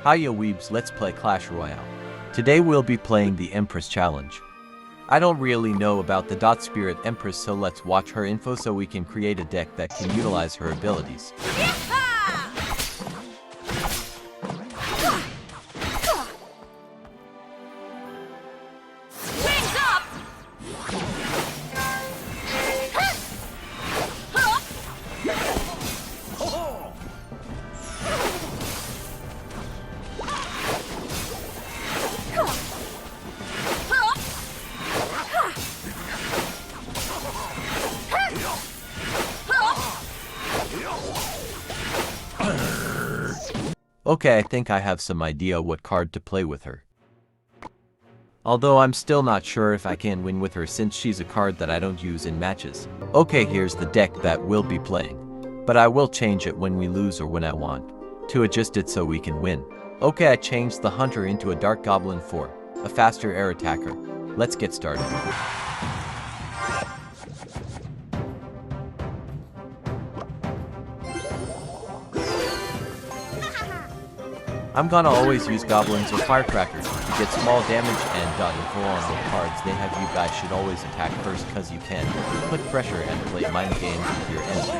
Hiya weebs, let's play Clash Royale. Today we'll be playing the Empress challenge. I don't really know about the Dot Spirit Empress, so let's watch her info so we can create a deck that can utilize her abilities. Okay, I think I have some idea what card to play with her. Although I'm still not sure if I can win with her since she's a card that I don't use in matches. Okay, here's the deck that we'll be playing. But I will change it when we lose or when I want to adjust it so we can win. Okay, I changed the Hunter into a Dark Goblin 4, a faster air attacker. Let's get started. I'm gonna always use goblins or firecrackers to get small damage and dot info on the cards they have. You guys should always attack first cause you can put pressure and play mind games with your enemy.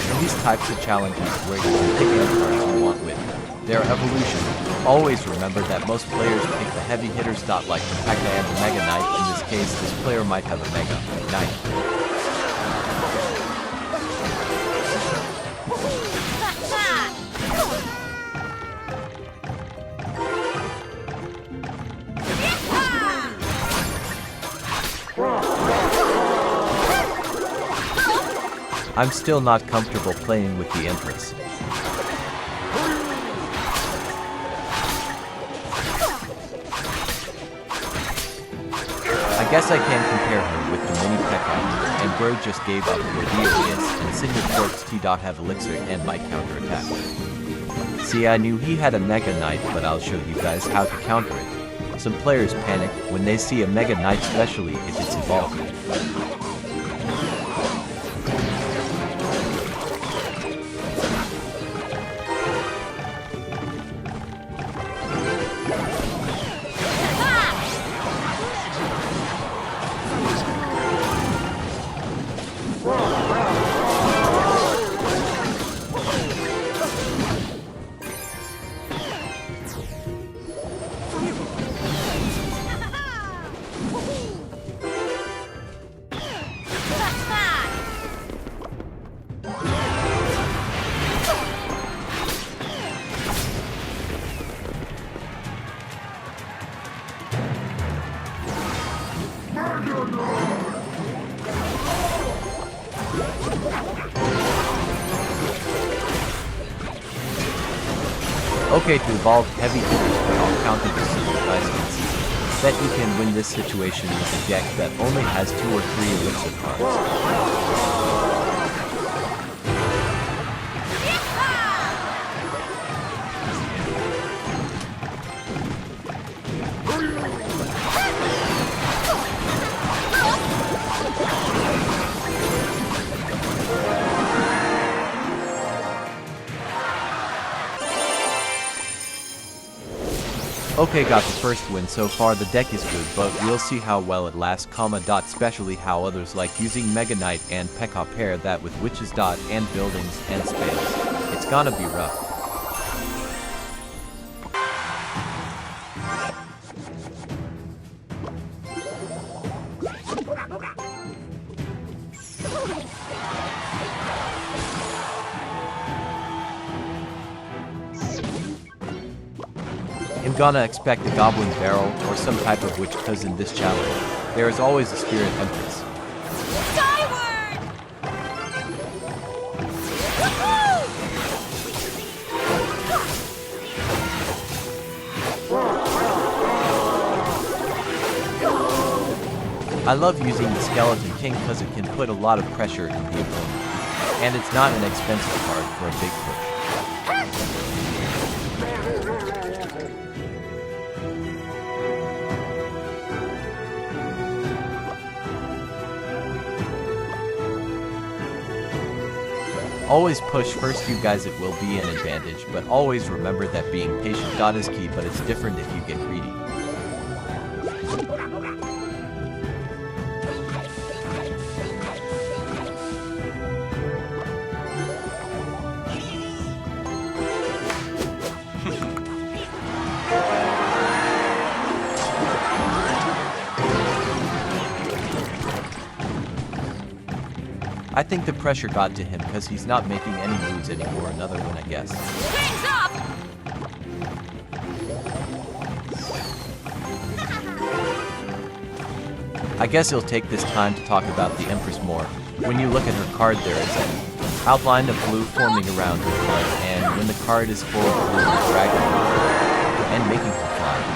In these types of challenges where you can pick any cards you want with their evolution, always remember that most players pick the heavy hitters like the P.E.K.K.A. and the Mega Knight. In this case, this player might have a Mega Knight. I'm still not comfortable playing with the Empress. I guess I can compare her with the mini P.E.K.K.A. and Bro just gave up with DOS and Single Quartz T. have Elixir and might counterattack. See, I knew he had a Mega Knight, but I'll show you guys how to counter it. Some players panic when they see a Mega Knight, especially if it's evolved. Okay, to evolve heavy hitters, but I'll counter this so you guys can see that you can win this situation with a deck that only has 2 or 3 elixir cards. Okay, got the first win so far. The deck is good, but we'll see how well it lasts, especially how others like using Mega Knight and P.E.K.K.A. pair that with Witches and buildings and spells. It's gonna be rough. I'm gonna expect a Goblin Barrel or some type of witch, cause in this challenge, there is always a Spirit Empress. Skyward! I love using the Skeleton King cause it can put a lot of pressure in the opponent, and it's not an expensive card for a big push. Always push first, you guys, it will be an advantage, but always remember that being patient is key, but it's different if you get greedy. I think the pressure got to him because he's not making any moves anymore. Another one, I guess. Hands up! I guess he'll take this time to talk about the Empress more. When you look at her card, there is an outline of blue forming around her blood, and when the card is full of blue, the dragon and making her fly.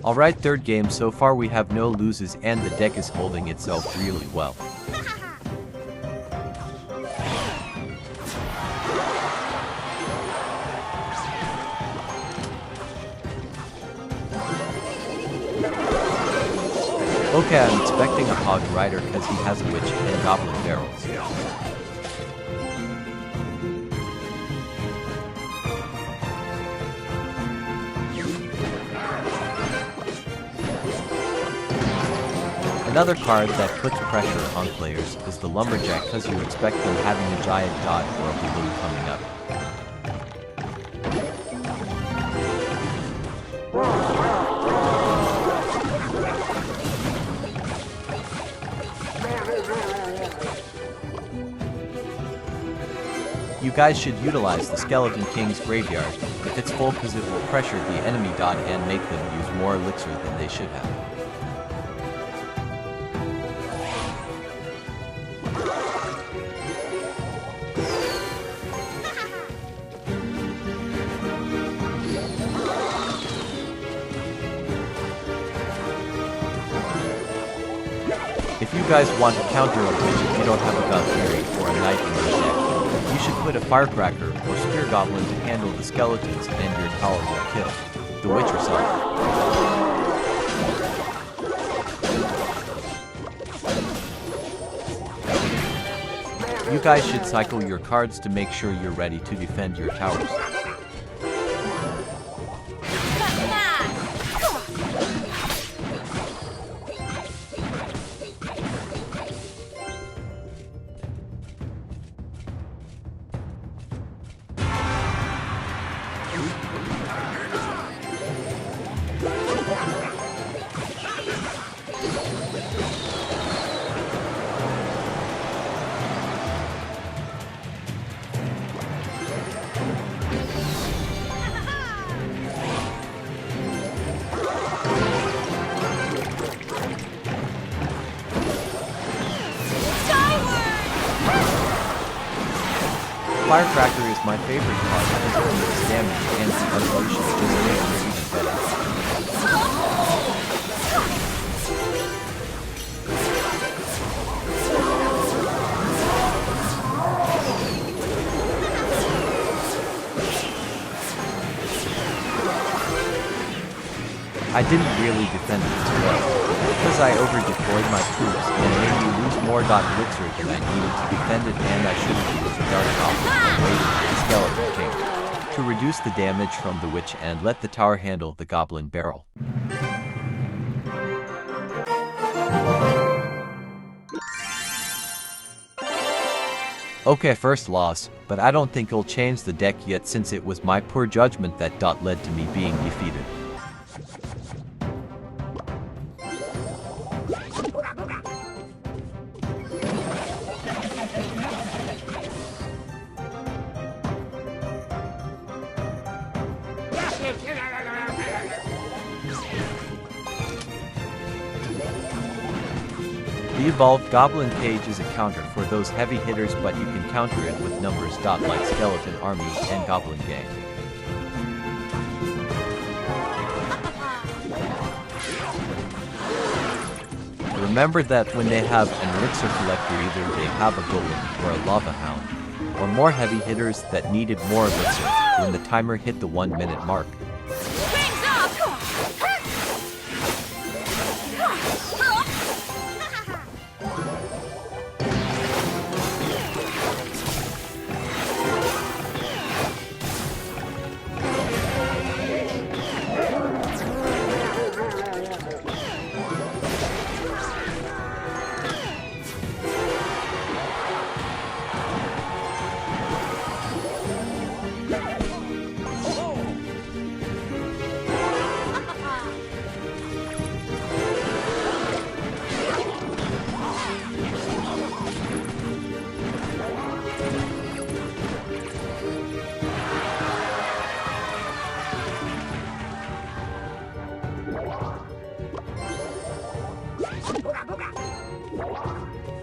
Alright, third game. So far we have no loses and the deck is holding itself really well. Okay, I'm expecting a Hog Rider because he has a Witch and Goblin barrels. Another card that puts pressure on players is the Lumberjack because you expect them having a giant dot or a balloon coming up. You guys should utilize the Skeleton King's graveyard if it's full because it will pressure the enemy dot and make them use more elixir than they should have. If you guys want to counter a witch if you don't have a Valkyrie or a knight in your deck, you should put a Firecracker or Spear Goblin to handle the skeletons and your tower will kill the witch herself. You guys should cycle your cards to make sure you're ready to defend your towers. Firecracker is my favorite card because it makes damage and the evolution just makes it even better. I didn't really defend it too well, because I over-deployed my troops and made me lose more elixir than I needed to defend it, and I should have used a Dark Goblin and waited for the Skeleton King to reduce the damage from the Witch and let the tower handle the Goblin barrel. Okay, first loss, but I don't think it'll change the deck yet since it was my poor judgment that led to me being defeated. The evolved Goblin Cage is a counter for those heavy hitters, but you can counter it with numbers. Like Skeleton Army and Goblin Gang. Remember that when they have an elixir collector, either they have a golem or a lava hound. or more heavy hitters that needed more elixir when the timer hit the 1-minute mark. Wings up!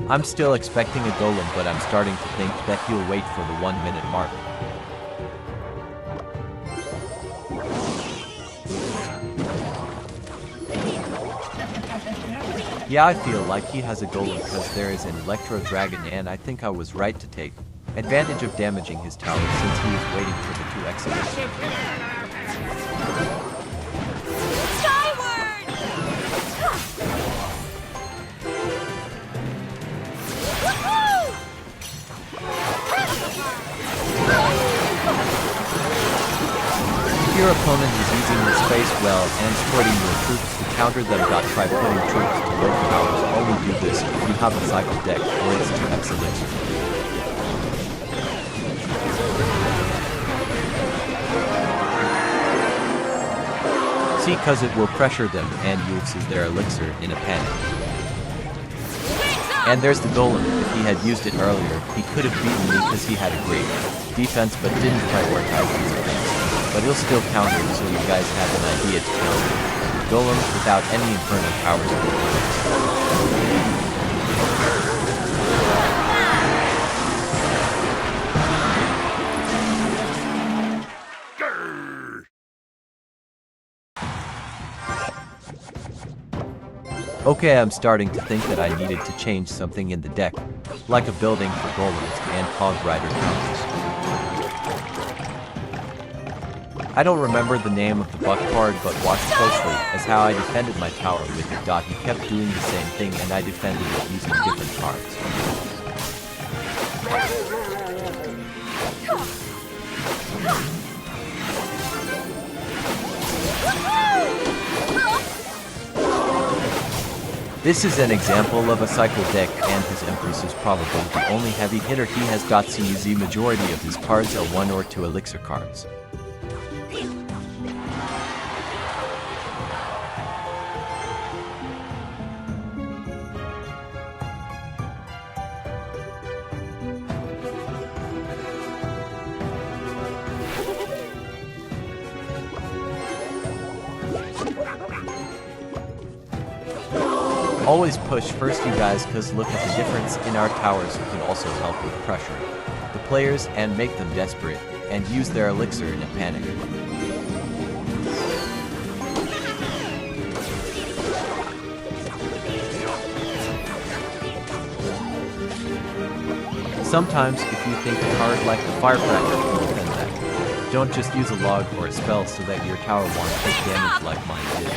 I'm still expecting a golem, but I'm starting to think that he'll wait for the 1-minute mark. Yeah, I feel like he has a golem because there is an Electro Dragon, and I think I was right to take advantage of damaging his tower since he was waiting for the 2 exits. Skyward! Woohoo! If your opponent is using the space well and supporting your troops to counter them, try putting troops to low towers. Only do this if you have a cycle deck or it's 2x elixir. See, cause it will pressure them and uses their elixir in a panic. And there's the golem. If he had used it earlier, he could have beaten me because he had a great defense but didn't prioritize his defense. But he'll still counter, so you guys have an idea to counter. Golem without any infernal powers. Okay, I'm starting to think that I needed to change something in the deck, like a building for golems and hog rider counters. I don't remember the name of the buck card, but watch closely as how I defended my tower with it. He kept doing the same thing and I defended it using different cards. This is an example of a cycle deck, and his Empress is probably the only heavy hitter he has got. The majority of his cards are 1 or 2 elixir cards. Always push first, you guys, cause look at the difference in our towers. Who can also help with pressure the players and make them desperate and use their elixir in a panic. Sometimes if you think a card like the Firecracker can defend that, don't just use a log or a spell so that your tower won't take damage like mine did.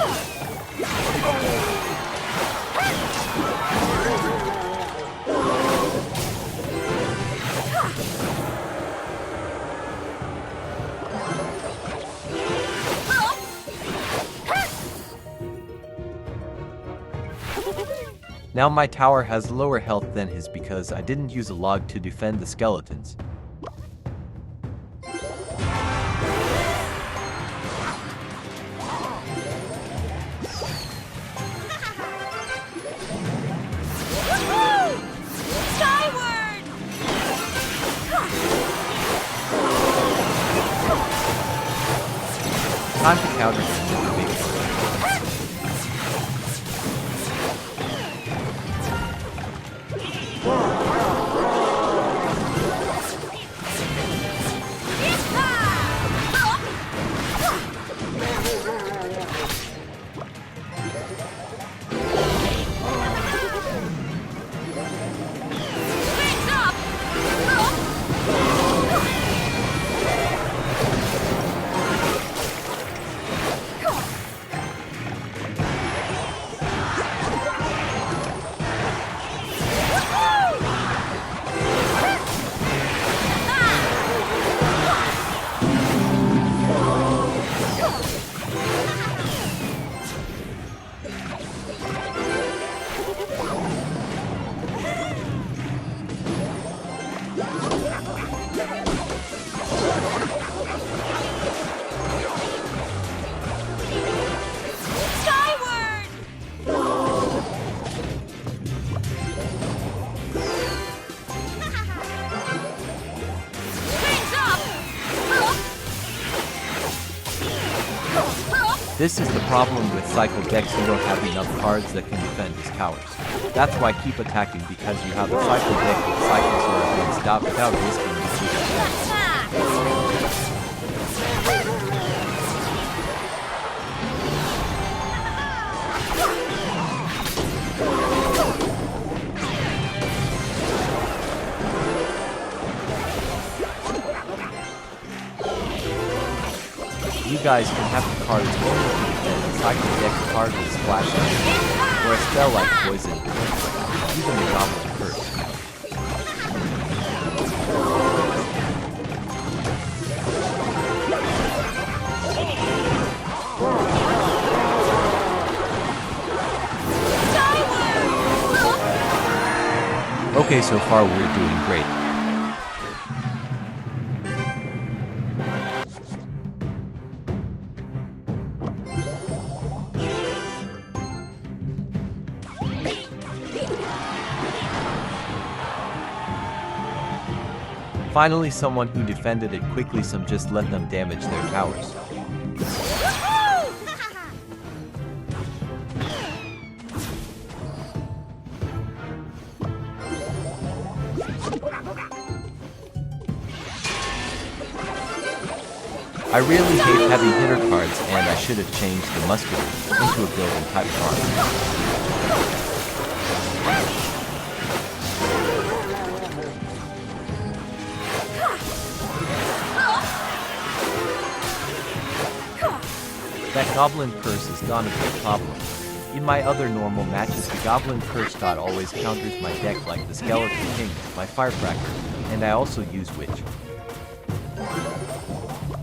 Now my tower has lower health than his because I didn't use a log to defend the skeletons. Skyward! Time to counter him with the big one. Skyward! Wings up! This is the problem with cycle decks, you don't have enough cards that can defend his towers. That's why keep attacking, because you have a cycle deck with cycles where it can stop without risking defeating them. You guys can have the cards only to defend a cycle deck card with splash damage, or a spell like poison, even the Goblin Curse. Okay, so far we're doing great. Finally, someone who defended it quickly, some just let them damage their towers. I really hate heavy hitter cards, and I should have changed the muscular into a building type card. That Goblin Curse is not a big problem. In my other normal matches, the Goblin Curse god always counters my deck like the Skeleton King, my Firecracker, and I also use Witch.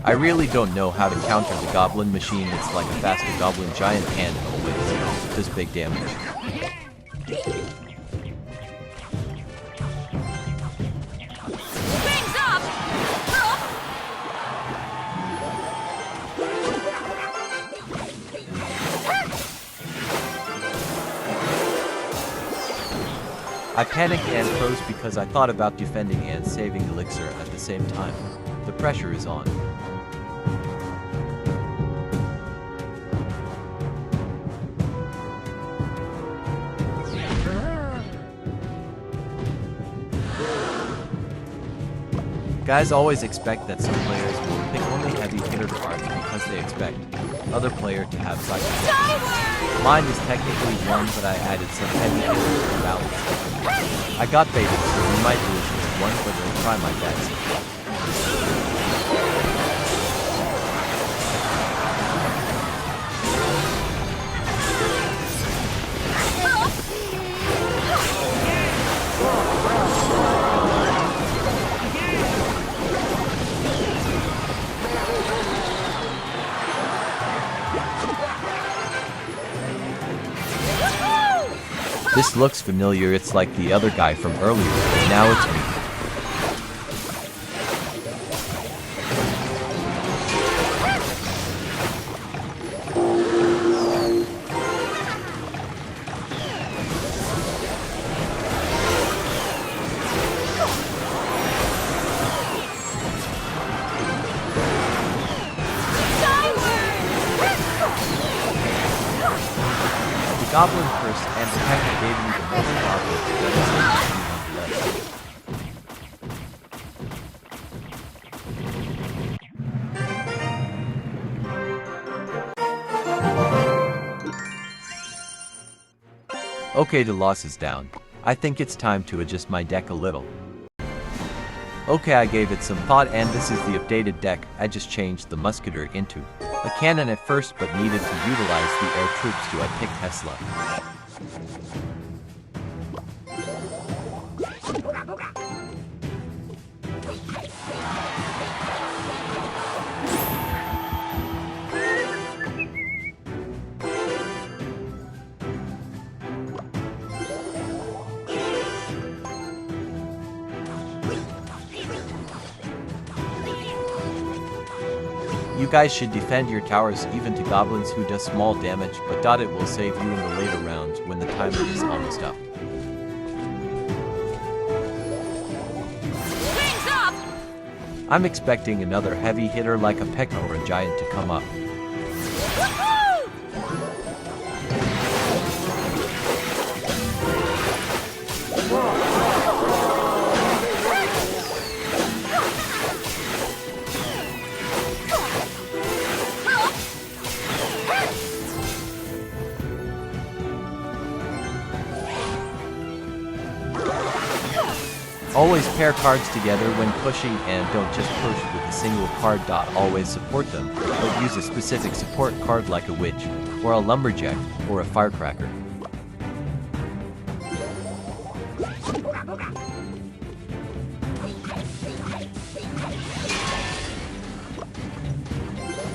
I really don't know how to counter the Goblin Machine. It's like a faster Goblin Giant and always does big damage. I panicked and froze because I thought about defending and saving Elixir at the same time. The pressure is on. Guys always expect that some players will pick only heavy hitter cards because they expect other player to have cycle decks. Mine is technically one, but I added some heavy hitters for balance. I got baited, so we might lose this one, but I'll try my best. This looks familiar, it's like the other guy from earlier, but now it's me. The Goblin Curse and the Heck gave me the most goblins, but it's nonetheless. Okay, the loss is down. I think it's time to adjust my deck a little. Okay, I gave it some thought, and this is the updated deck. I just changed the Musketeer into a cannon at first, but needed to utilize the air troops, so I picked Tesla. You guys should defend your towers even to goblins who does small damage, but it will save you in the later rounds when the timer is almost up. Wings up! I'm expecting another heavy hitter like a P.E.K.K.A or a giant to come up. Woohoo! Always pair cards together when pushing and don't just push with a single card. Always support them, but use a specific support card like a witch, or a lumberjack, or a firecracker.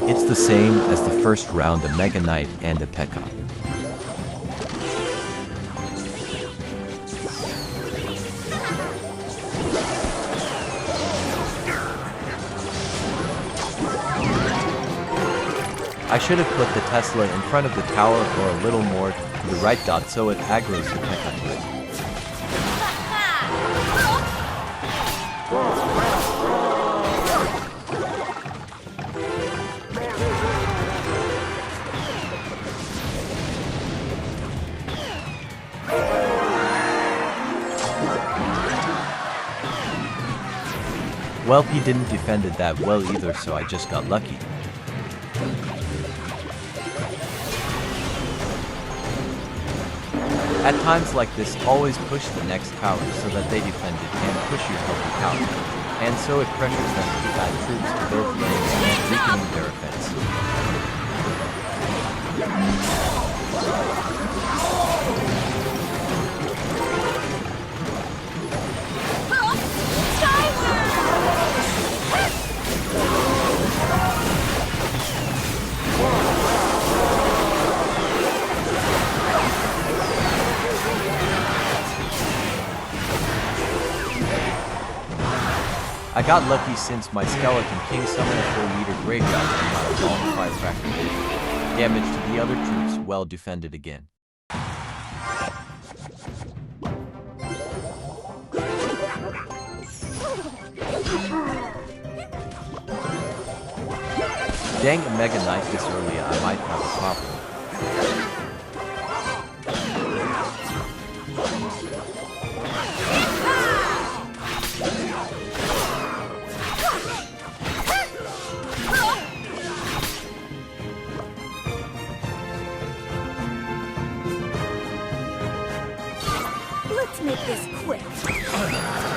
It's the same as the first round, a Mega Knight and a P.E.K.K.A. I should have put the Tesla in front of the tower or a little more to the right. So it aggroes the P.E.K.K.A. Well, he didn't defend it that well either, so I just got lucky. At times like this, always push the next tower so that they defend it and push your healthy tower. And so it pressures them to add troops to both lanes and weakening their offense. I got lucky since my Skeleton King summoned a 4-meter graveyard and got a long firecracker. Damage to the other troops, well defended again. Dang, a Mega Knight this early, I might have a problem. Let's make this quick.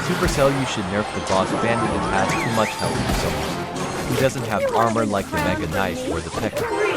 Supercell, you should nerf the boss bandit. It has too much health for someone who doesn't have armor like the Mega Knight or the P.E.K.K.A.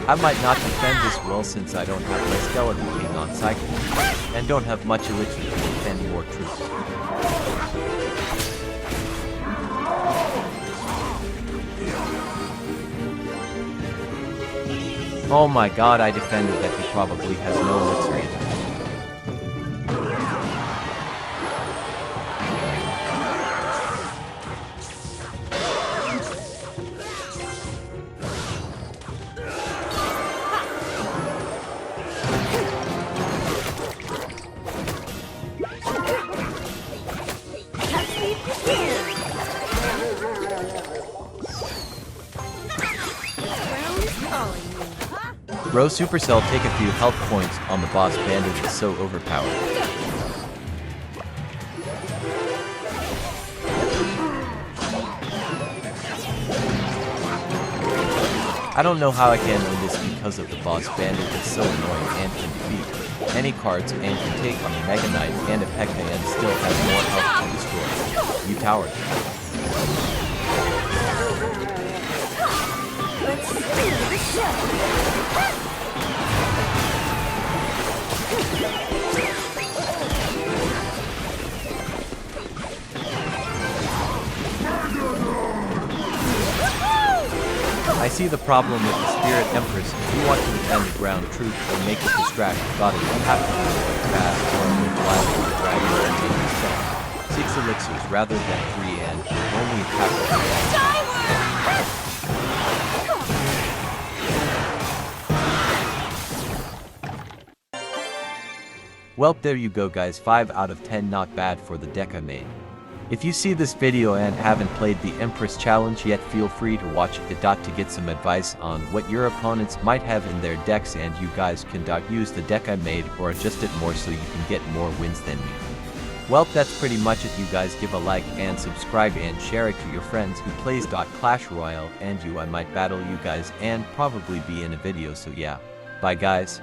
I might not defend this well since I don't have my Skeleton King on cycle, and don't have much elixir to defend more troops. Oh my god, I defended that. He probably has no elixir either. Bro, Supercell, take a few health points on the boss bandit, is so overpowered. I don't know how I can win this because of the boss bandit is so annoying and can defeat any cards and can take on a Mega Knight and a P.E.K.K.A. and still has more health to destroy. You coward. Let's see the show. I see the problem with the Spirit Empress. If you want to defend the ground truth or make it distract the body, you have to do it fast or with wild dragon and take the step. 6 elixirs rather than 3 and only have Well, there you go guys, 5 out of 10, not bad for the deck I made. If you see this video and haven't played the Empress challenge yet, feel free to watch it to get some advice on what your opponents might have in their decks, and you guys can use the deck I made or adjust it more so you can get more wins than me. Well, that's pretty much it. You guys give a like and subscribe and share it to your friends who plays Clash Royale, and I might battle you guys and probably be in a video, so yeah. Bye guys.